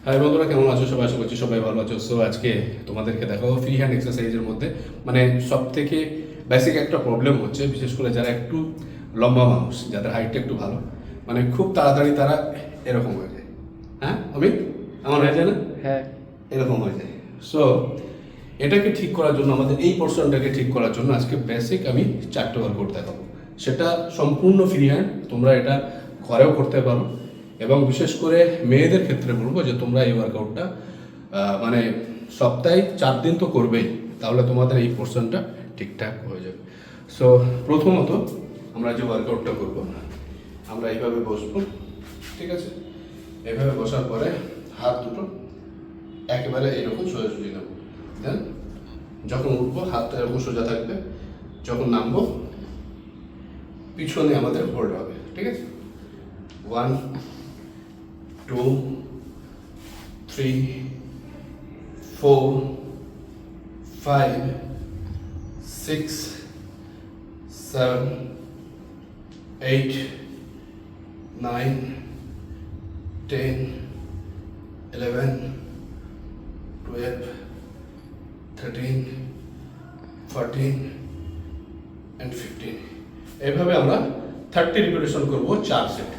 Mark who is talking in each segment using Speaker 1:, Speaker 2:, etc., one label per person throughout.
Speaker 1: High বন্ধুরা, কেমন আছো সবাই? আশা করছি সবাই ভালো আছো। সো আজকে তোমাদেরকে দেখাবো ফ্রি হ্যান্ড এক্সারসাইজের মধ্যে মানে সব থেকে বেসিক একটা প্রবলেম হচ্ছে, বিশেষ করে যারা একটু লম্বা মানুষ, যাদের হাইটটা একটু ভালো, মানে খুব তাড়াতাড়ি তারা এরকম হয়ে যায়। হ্যাঁ অমিত, আমার হয়ে যায় না?
Speaker 2: হ্যাঁ,
Speaker 1: এরকম হয়ে যায়। সো এটাকে ঠিক করার জন্য, আমাদের এই পোর্শনটাকে ঠিক করার জন্য আজকে বেসিক আমি 4টে ওয়ার্কআউট দেখাবো। সেটা সম্পূর্ণ ফ্রি হ্যান্ড, তোমরা এটা ঘরেও করতে পারো। এবং বিশেষ করে মেয়েদের ক্ষেত্রে বলবো যে তোমরা এই ওয়ার্কআউটটা মানে সপ্তাহে 4 দিন তো করবেই, তাহলে তোমাদের এই পোর্শনটা ঠিকঠাক হয়ে যাবে। সো প্রথমত আমরা যে ওয়ার্কআউটটা করব, আমরা এইভাবে বসবো, ঠিক আছে? এইভাবে বসার পরে হাত দুটো একেবারে এরকম সোজাসুজি নেব। দেন যখন উঠবো হাতটা এরকম সোজা থাকবে, যখন নামবো পিছনে আমাদের হোল্ড হবে, ঠিক আছে? 1 2 3 4 5 6 7 8 9 10 11 12 13 14 and 15। এইভাবে আমরা 30 রিপিটেশন করব 4 সেট।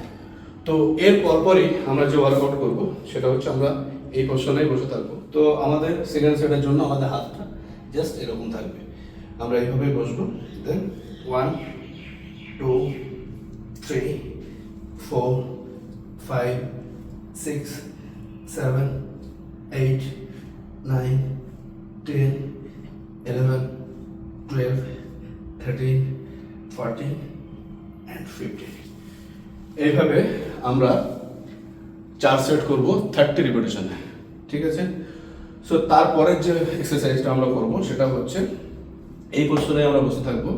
Speaker 1: তো এর পরপরই আমরা যে ওয়ার্কআউট করব সেটা হচ্ছে আমরা এই পজিশনেই বসে থাকবো। তো আমাদের সেকেন্ড সেটের জন্য আমাদের হাতটা জাস্ট এরকম থাকবে, আমরা এইভাবেই বসবো। দেন 1 2 3 4 5 6 7 8 9 10 11 12 13 14 and 15। এইভাবে আমরা 4 সেট করব 30 রিপিটেশনে, ঠিক আছে? সো তারপরের যে এক্সারসাইজটা আমরা করব সেটা হচ্ছে এই পজিশনে আমরা বসে থাকবো।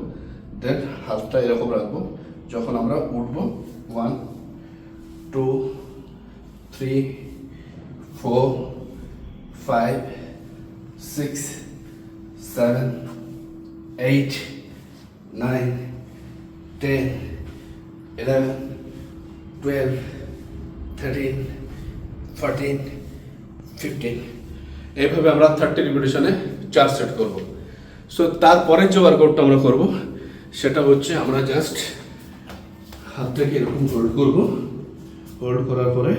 Speaker 1: দেন হাতটা এরকম রাখবো, যখন আমরা উঠবো 1 2 3 4 5 6 7 8 9 10 11 12 13 14 15। এইভাবে আমরা 30 রিপিটেশনে 4 সেট করব। সো তারপরের যে ওয়ার্কআউটটা আমরা করব সেটা হচ্ছে আমরা জাস্ট হাতটাকে এরকম হোল্ড করব। হোল্ড করার পরে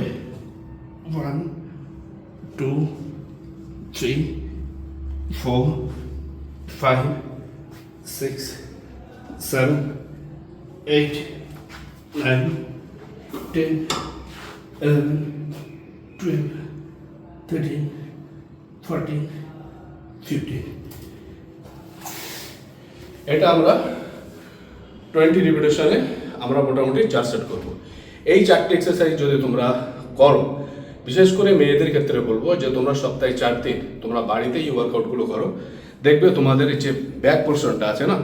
Speaker 1: 1 2 3 4 5 6 7 8 9 10 11 12 13 14 15। এটা আমরা 20 রিপিটেশনে আমরা মোটামুটি 4 সেট করব। এই 4টে এক্সারসাইজ যদি তোমরা করো, বিশেষ করে মেয়েদের ক্ষেত্রে বলবো যে তোমরা সপ্তাহে 4 দিন তোমরা বাড়িতেই এই ওয়ার্কআউটগুলো করো, দেখবে তোমাদের এই যে ব্যাক পোর্শনটা আছে না,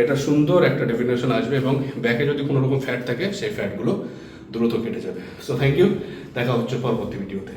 Speaker 1: এটা সুন্দর একটা ডেফিনেশন আসবে এবং ব্যাকে যদি কোনো রকম ফ্যাট থাকে সেই ফ্যাটগুলো দ্রুত কেটে যাবে। সো থ্যাংক ইউ, দেখা হচ্ছে পরবর্তী ভিডিওতে।